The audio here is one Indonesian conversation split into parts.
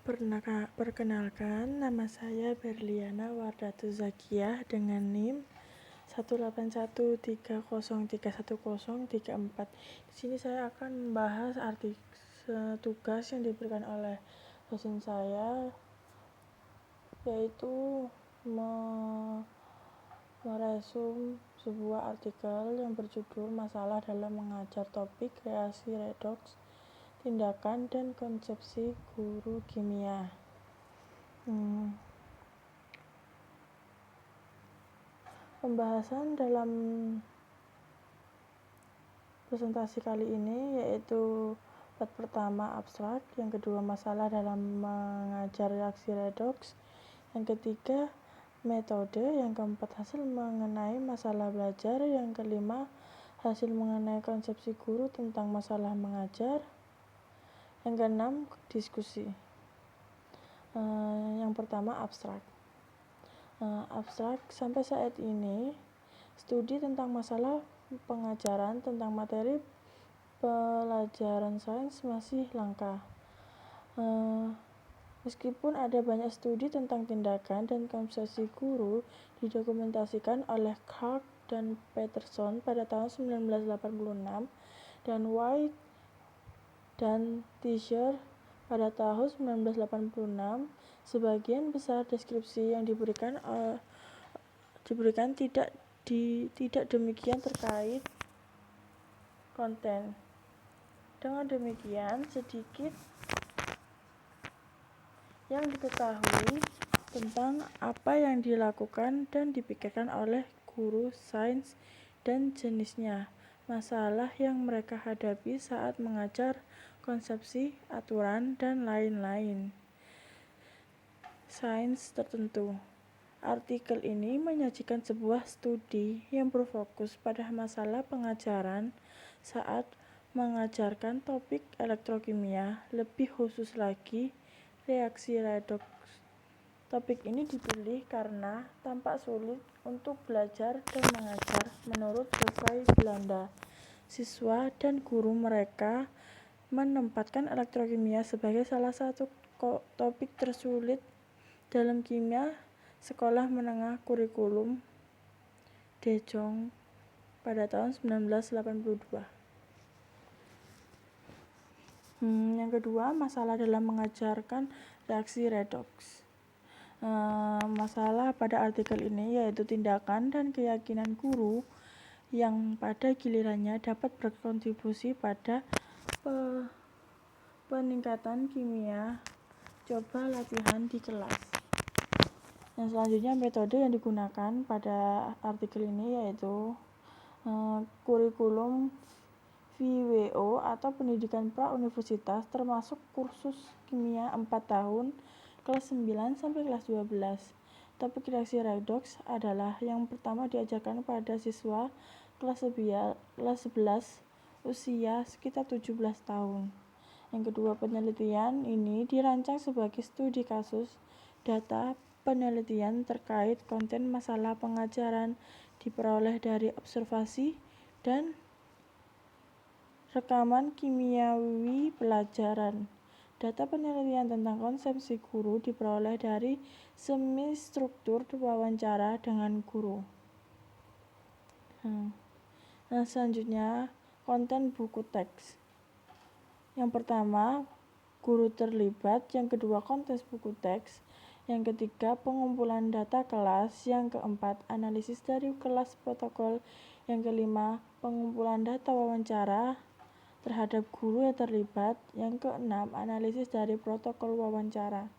Perkenalkan, nama saya Berliana Wardatu Zakiyah dengan NIM 18130310034. Di sini saya akan membahas tugas yang diberikan oleh dosen saya, yaitu meresum sebuah artikel yang berjudul Masalah dalam Mengajar Topik Reaksi Redoks, Tindakan dan Konsepsi Guru Kimia. Pembahasan dalam presentasi kali ini yaitu part pertama abstrak, yang kedua masalah dalam mengajar reaksi redoks, yang ketiga metode, yang keempat hasil mengenai masalah belajar, yang kelima hasil mengenai konsepsi guru tentang masalah mengajar, yang keenam diskusi. Yang pertama abstrak. Abstrak sampai saat ini studi tentang masalah pengajaran tentang materi pelajaran sains masih langka. Meskipun ada banyak studi tentang tindakan dan konsepsi guru didokumentasikan oleh Clark dan Peterson pada tahun 1986 dan White dan Tischer pada tahun 1986, sebagian besar deskripsi yang diberikan tidak demikian terkait konten. Dengan demikian, sedikit yang diketahui tentang apa yang dilakukan dan dipikirkan oleh guru sains dan jenisnya, masalah yang mereka hadapi saat mengajar, konsepsi, aturan, dan lain-lain sains tertentu. Artikel ini menyajikan sebuah studi yang berfokus pada masalah pengajaran saat mengajarkan topik elektrokimia, lebih khusus lagi reaksi redoks. Topik ini dipilih karena tampak sulit untuk belajar dan mengajar menurut survei Belanda. Siswa dan guru mereka menempatkan elektrokimia sebagai salah satu topik tersulit dalam kimia sekolah menengah kurikulum De Jong pada tahun 1982. Yang kedua, masalah dalam mengajarkan reaksi redoks. Masalah pada artikel ini yaitu tindakan dan keyakinan guru yang pada gilirannya dapat berkontribusi pada peningkatan kimia coba latihan di kelas. Yang selanjutnya, metode yang digunakan pada artikel ini yaitu kurikulum VWO atau pendidikan pra-universitas, termasuk kursus kimia 4 tahun kelas 9 sampai kelas 12. Topik reaksi redoks adalah yang pertama diajarkan pada siswa kelas 11 usia sekitar 17 tahun. Yang kedua, penelitian ini dirancang sebagai studi kasus. Data penelitian terkait konten masalah pengajaran diperoleh dari observasi dan rekaman kimiawi pelajaran. Data penelitian tentang konsepsi guru diperoleh dari semi-struktur wawancara dengan guru. Selanjutnya, konten buku teks. Yang pertama, guru terlibat. Yang kedua, konteks buku teks. Yang ketiga, pengumpulan data kelas. Yang keempat, analisis dari kelas protokol. Yang kelima, pengumpulan data wawancara terhadap guru yang terlibat. Yang keenam, analisis dari protokol wawancara.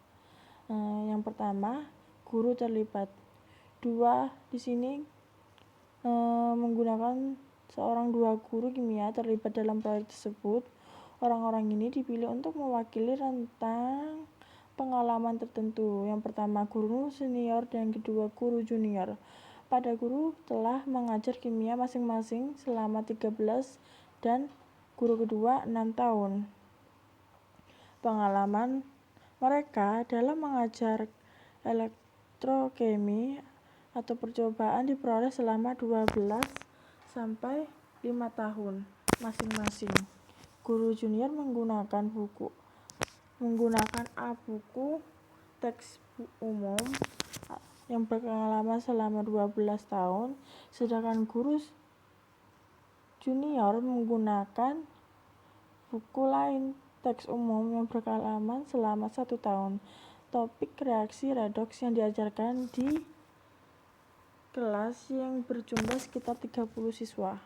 Yang pertama, guru terlibat. Di sini menggunakan dua guru kimia terlibat dalam proyek tersebut. Orang-orang ini dipilih untuk mewakili rentang pengalaman tertentu. Yang pertama, guru senior, dan kedua, guru junior. Pada guru telah mengajar kimia masing-masing selama 13 dan guru kedua 6 tahun. Pengalaman mereka dalam mengajar elektrokemi atau percobaan diperoleh selama 12 sampai 5 tahun masing-masing. Guru junior menggunakan buku menggunakan buku teks umum yang berpengalaman selama 12 tahun, sedangkan guru junior menggunakan buku lain teks umum yang berpengalaman selama 1 tahun. Topik reaksi redoks yang diajarkan di kelas yang berjumlah sekitar 30 siswa.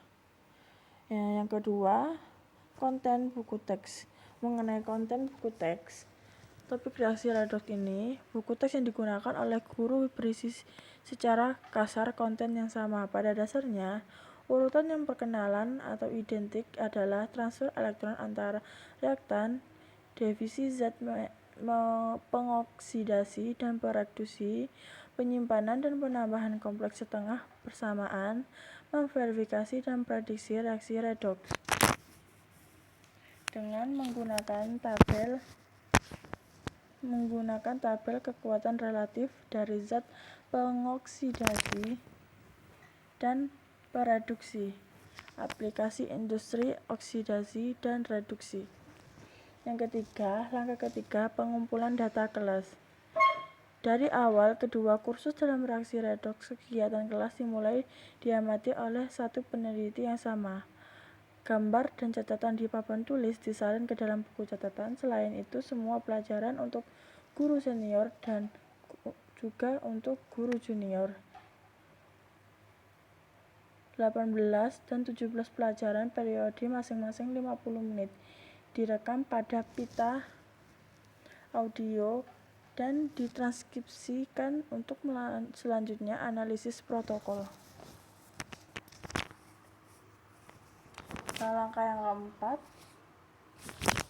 Yang kedua, konten buku teks. Mengenai konten buku teks, topik reaksi redoks ini, buku teks yang digunakan oleh guru berisi secara kasar konten yang sama. Pada dasarnya, urutan yang perkenalan atau identik adalah transfer elektron antara reaktan, divisi zat, pengoksidasi dan pereduksi, penyimpanan dan penambahan kompleks setengah persamaan, memverifikasi dan prediksi reaksi redoks. Dengan menggunakan tabel kekuatan relatif dari zat pengoksidasi dan pereduksi, aplikasi industri oksidasi dan reduksi. Langkah ketiga, pengumpulan data kelas. Dari awal kedua kursus dalam reaksi redoks, kegiatan kelas dimulai diamati oleh satu peneliti yang sama. Gambar dan catatan di papan tulis disalin ke dalam buku catatan. Selain itu, semua pelajaran untuk guru senior dan juga untuk guru junior. 18 dan 17 pelajaran periode masing-masing 50 menit. Direkam pada pita audio dan ditranskripsikan untuk selanjutnya analisis protokol. Langkah yang keempat,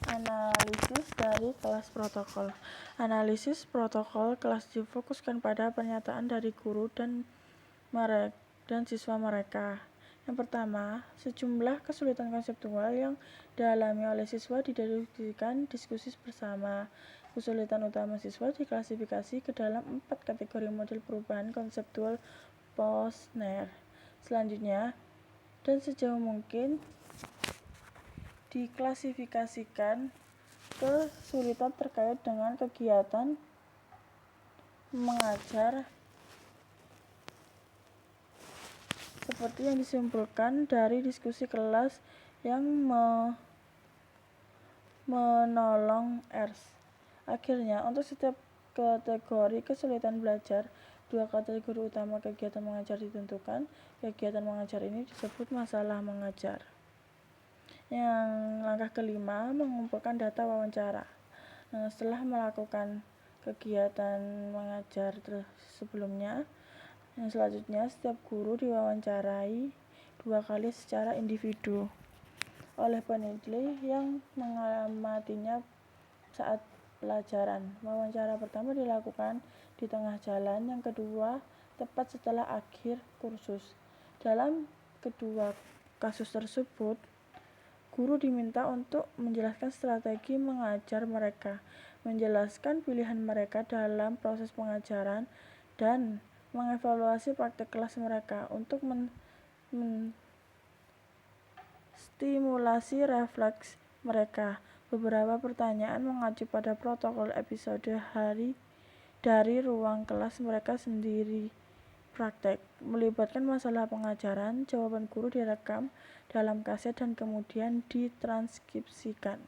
analisis dari kelas protokol. Analisis protokol kelas difokuskan pada pernyataan dari guru dan siswa mereka. Yang pertama, sejumlah kesulitan konseptual yang dialami oleh siswa didedukasikan diskusi bersama. Kesulitan utama siswa diklasifikasi ke dalam 4 kategori model perubahan konseptual Posner. Selanjutnya, dan sejauh mungkin diklasifikasikan kesulitan terkait dengan kegiatan mengajar seperti yang disimpulkan dari diskusi kelas yang menolong ERS. Akhirnya, untuk setiap kategori kesulitan belajar, 2 kategori utama kegiatan mengajar ditentukan. Kegiatan mengajar ini disebut masalah mengajar. Yang langkah kelima, mengumpulkan data wawancara. Setelah melakukan kegiatan mengajar sebelumnya, yang selanjutnya setiap guru diwawancarai 2 kali secara individu oleh penilai yang mengamatinya saat pelajaran. Wawancara pertama dilakukan di tengah jalan, yang kedua tepat setelah akhir kursus. Dalam kedua kasus tersebut, guru diminta untuk menjelaskan strategi mengajar mereka, menjelaskan pilihan mereka dalam proses pengajaran, dan mengevaluasi praktik kelas mereka untuk menstimulasi refleks mereka. Beberapa pertanyaan mengacu pada protokol episode dari ruang kelas mereka sendiri praktek, melibatkan masalah pengajaran. Jawaban guru direkam dalam kaset dan kemudian ditranskripsikan.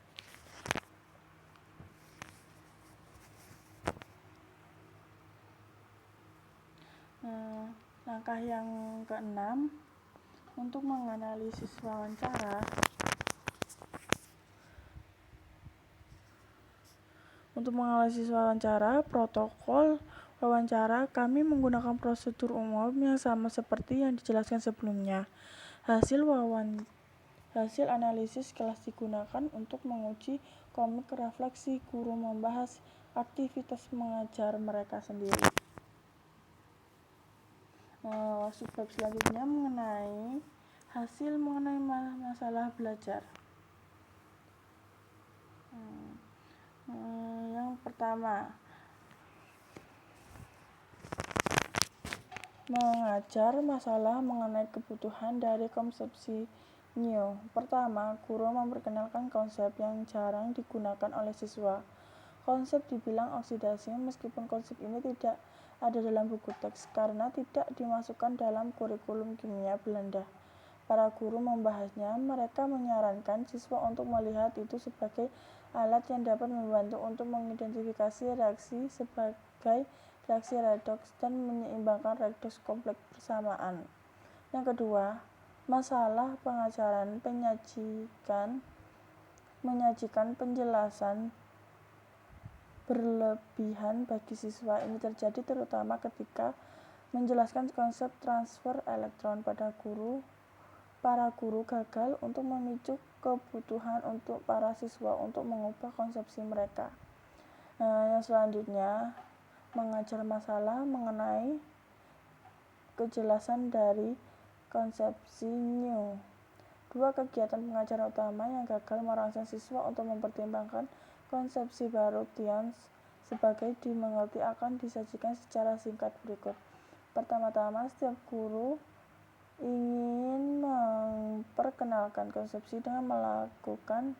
Langkah yang keenam, untuk menganalisis wawancara. Untuk menganalisis wawancara, protokol wawancara, kami menggunakan prosedur umum yang sama seperti yang dijelaskan sebelumnya. Hasil analisis kelas digunakan untuk menguji komik refleksi guru membahas aktivitas mengajar mereka sendiri. Subbab selanjutnya mengenai hasil mengenai masalah belajar. Yang pertama, mengajar masalah mengenai kebutuhan dari konsepsi Neo. Pertama, guru memperkenalkan konsep yang jarang digunakan oleh siswa. konsep dibilang oksidasi meskipun konsep ini tidak ada dalam buku teks karena tidak dimasukkan dalam kurikulum kimia Belanda. Para guru membahasnya, mereka menyarankan siswa untuk melihat itu sebagai alat yang dapat membantu untuk mengidentifikasi reaksi sebagai reaksi redoks dan menyeimbangkan redoks kompleks bersamaan. Yang kedua, masalah pengajaran menyajikan penjelasan berlebihan bagi siswa. Ini terjadi terutama ketika menjelaskan konsep transfer elektron pada guru. Para guru gagal untuk memicu kebutuhan untuk para siswa untuk mengubah konsepsi mereka. Yang selanjutnya, mengajar masalah mengenai kejelasan dari konsepsi new. Dua kegiatan pengajaran utama yang gagal merangsang siswa untuk mempertimbangkan konsepsi baru Tians sebagai dimengerti akan disajikan secara singkat berikut. Pertama-tama, setiap guru ingin memperkenalkan konsepsi dengan melakukan,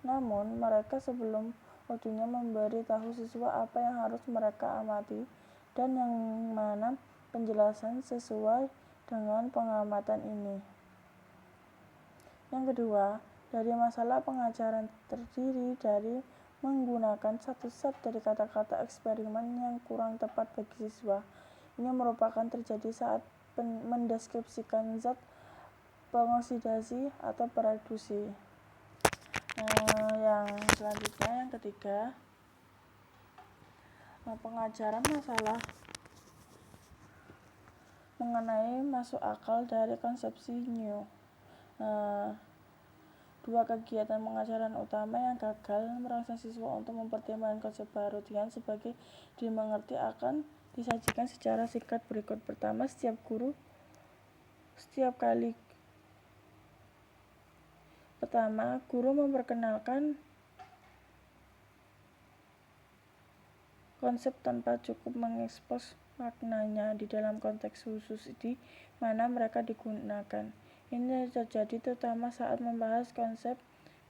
namun mereka sebelum waktunya memberi tahu siswa apa yang harus mereka amati dan yang mana penjelasan sesuai dengan pengamatan ini. Yang kedua, dari masalah pengajaran terdiri dari menggunakan satu set dari kata-kata eksperimen yang kurang tepat bagi siswa. Ini merupakan terjadi saat mendeskripsikan zat pengoksidasi atau pereduksi. Yang selanjutnya, yang ketiga, pengajaran masalah mengenai masuk akal dari konsepsi new. Dua kegiatan pengajaran utama yang gagal merangsang siswa untuk mempertimbangkan konsep baru Tian sebagai dimengerti akan disajikan secara singkat berikut. Pertama, setiap guru memperkenalkan konsep tanpa cukup mengekspos maknanya di dalam konteks khusus di mana mereka digunakan. Ini terjadi terutama saat membahas konsep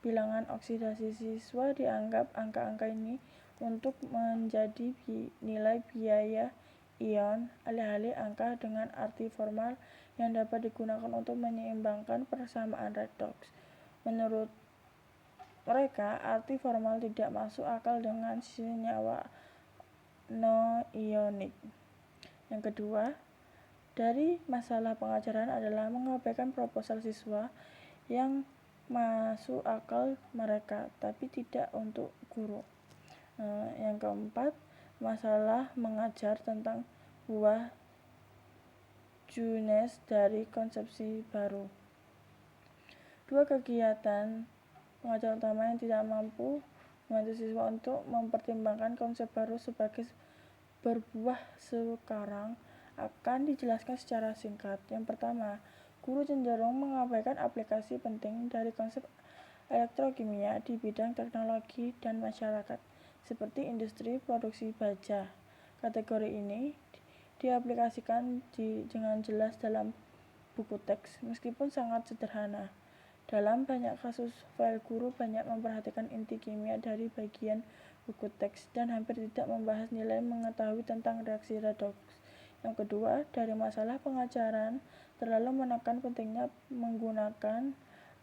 bilangan oksidasi. Siswa dianggap angka-angka ini untuk menjadi nilai biaya ion, alih-alih angka dengan arti formal yang dapat digunakan untuk menyeimbangkan persamaan redoks. Menurut mereka, arti formal tidak masuk akal dengan senyawa no-ionik. Yang kedua, dari masalah pengajaran adalah mengabaikan proposal siswa yang masuk akal mereka, tapi tidak untuk guru. Yang keempat, masalah mengajar tentang buah Junes dari konsepsi baru. Dua kegiatan pengajaran utama yang tidak mampu membantu siswa untuk mempertimbangkan konsep baru sebagai berbuah sekarang akan dijelaskan secara singkat. Yang pertama, guru cenderung mengabaikan aplikasi penting dari konsep elektrokimia di bidang teknologi dan masyarakat, seperti industri produksi baja. Kategori ini diaplikasikan dengan jelas dalam buku teks, meskipun sangat sederhana. Dalam banyak kasus, file guru banyak memperhatikan inti kimia dari bagian buku teks dan hampir tidak membahas nilai mengetahui tentang reaksi redoks. Yang kedua, dari masalah pengajaran terlalu menekan pentingnya menggunakan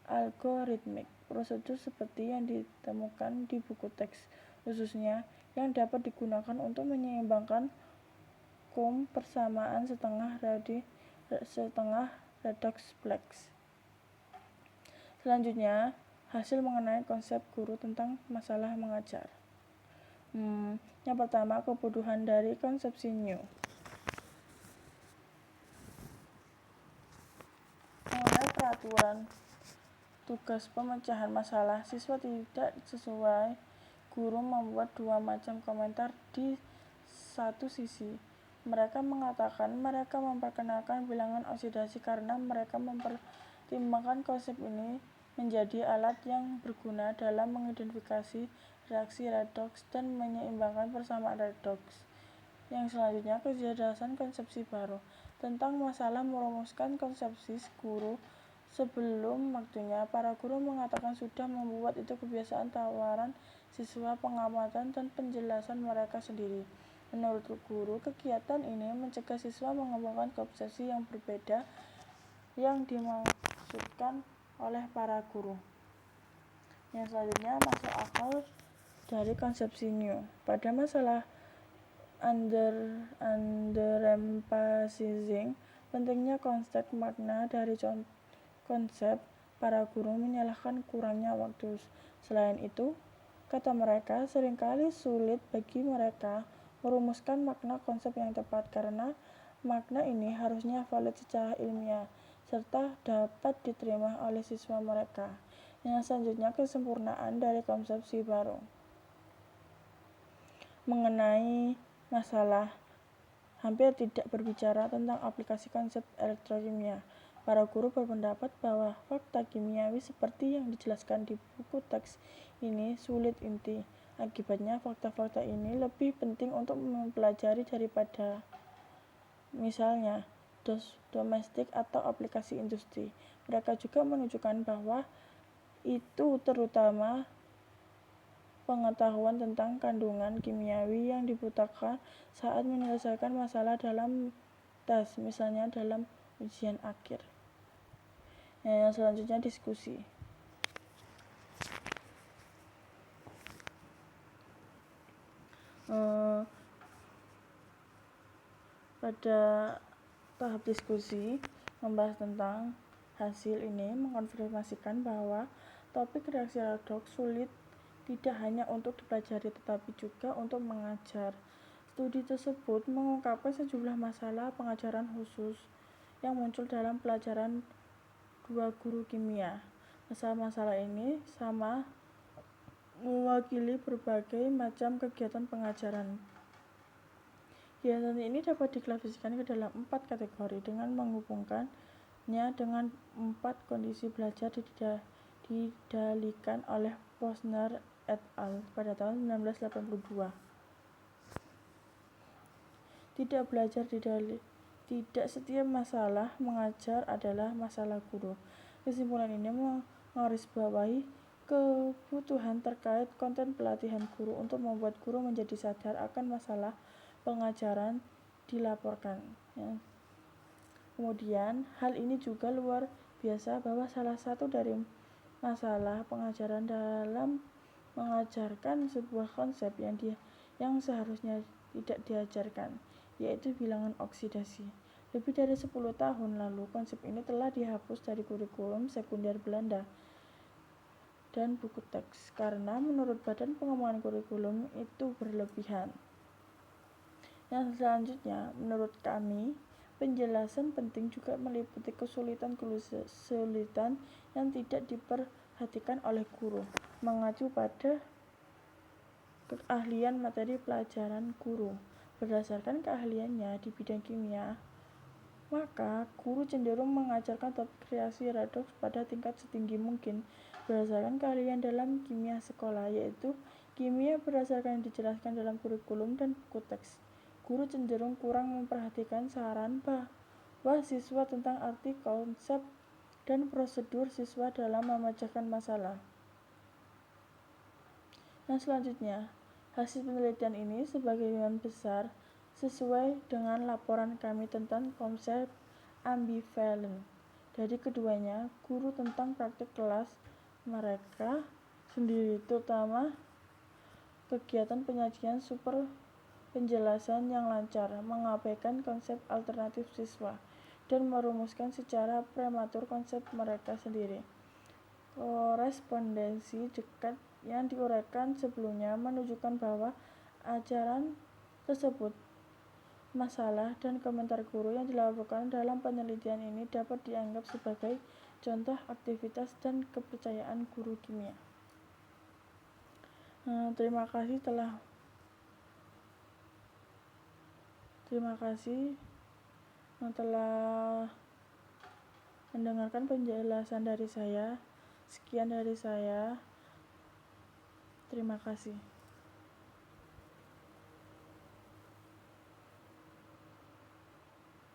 algoritmik prosedur seperti yang ditemukan di buku teks, khususnya yang dapat digunakan untuk menyeimbangkan persamaan setengah redoks pleks. Selanjutnya, hasil mengenai konsep guru tentang masalah mengajar. Yang pertama, kebodohan dari konsepsi new. Mengenai peraturan tugas pemecahan masalah, siswa tidak sesuai. Guru membuat dua macam komentar. Di satu sisi, mereka mengatakan mereka memperkenalkan bilangan oksidasi karena mereka mempertimbangkan konsep ini menjadi alat yang berguna dalam mengidentifikasi reaksi redoks dan menyeimbangkan persamaan redoks. Yang selanjutnya, kejelasan konsepsi baru. Tentang masalah merumuskan konsepsi guru sebelum waktunya, para guru mengatakan sudah membuat itu kebiasaan tawaran siswa pengamatan dan penjelasan mereka sendiri. Menurut guru, kegiatan ini mencegah siswa mengembangkan konsepsi yang berbeda yang dimaksudkan oleh para guru. Yang selanjutnya masuk akal dari konsepsi new. Pada masalah underemphasizing pentingnya konsep makna dari konsep, para guru menyalahkan kurangnya waktu. Selain itu, kata mereka, seringkali sulit bagi mereka merumuskan makna konsep yang tepat karena makna ini harusnya valid secara ilmiah serta dapat diterima oleh siswa mereka. Yang selanjutnya, kesempurnaan dari konsepsi baru. Mengenai masalah, hampir tidak berbicara tentang aplikasi konsep elektrokimia. Para guru berpendapat bahwa fakta kimiawi seperti yang dijelaskan di buku teks ini sulit inti. Akibatnya, fakta-fakta ini lebih penting untuk mempelajari daripada misalnya domestik atau aplikasi industri. Mereka juga menunjukkan bahwa itu terutama pengetahuan tentang kandungan kimiawi yang dibutuhkan saat menyelesaikan masalah dalam tes, misalnya dalam ujian akhir. Yang selanjutnya diskusi. Pada tahap diskusi membahas tentang hasil ini mengkonfirmasikan bahwa topik reaksi redoks sulit tidak hanya untuk dipelajari tetapi juga untuk mengajar. Studi tersebut mengungkapkan sejumlah masalah pengajaran khusus yang muncul dalam pelajaran dua guru kimia. Masalah-masalah ini sama mewakili berbagai macam kegiatan pengajaran. Kegiatan ini dapat diklasifikasikan ke dalam 4 kategori dengan menghubungkannya dengan 4 kondisi belajar didalikan oleh Posner et al. Pada tahun 1982. Tidak belajar didalik. Tidak setiap masalah mengajar adalah masalah guru. Kesimpulan ini menggarisbawahi kebutuhan terkait konten pelatihan guru untuk membuat guru menjadi sadar akan masalah pengajaran dilaporkan. Kemudian, hal ini juga luar biasa bahwa salah satu dari masalah pengajaran dalam mengajarkan sebuah konsep yang seharusnya tidak diajarkan, yaitu bilangan oksidasi. Lebih dari 10 tahun lalu, konsep ini telah dihapus dari kurikulum sekunder Belanda dan buku teks karena menurut Badan Pengembangan Kurikulum itu berlebihan. Yang selanjutnya, menurut kami, penjelasan penting juga meliputi kesulitan yang tidak diperhatikan oleh guru, mengacu pada keahlian materi pelajaran guru. Berdasarkan keahliannya di bidang kimia, maka guru cenderung mengajarkan topik reaksi redoks pada tingkat setinggi mungkin berdasarkan keahlian dalam kimia sekolah, yaitu kimia berdasarkan yang dijelaskan dalam kurikulum dan buku teks. Guru cenderung kurang memperhatikan saran bahwa siswa tentang arti, konsep, dan prosedur siswa dalam memecahkan masalah. Yang selanjutnya, hasil penelitian ini sebagian besar sesuai dengan laporan kami tentang konsep ambivalen dari keduanya guru tentang praktik kelas mereka sendiri, terutama kegiatan penyajian super penjelasan yang lancar, mengabaikan konsep alternatif siswa, dan merumuskan secara prematur konsep mereka sendiri. Korespondensi dekat yang diuraikan sebelumnya menunjukkan bahwa ajaran tersebut, masalah, dan komentar guru yang dilakukan dalam penelitian ini dapat dianggap sebagai contoh aktivitas dan kepercayaan guru kimia. Terima kasih telah mendengarkan penjelasan dari saya. Sekian dari saya. Terima kasih.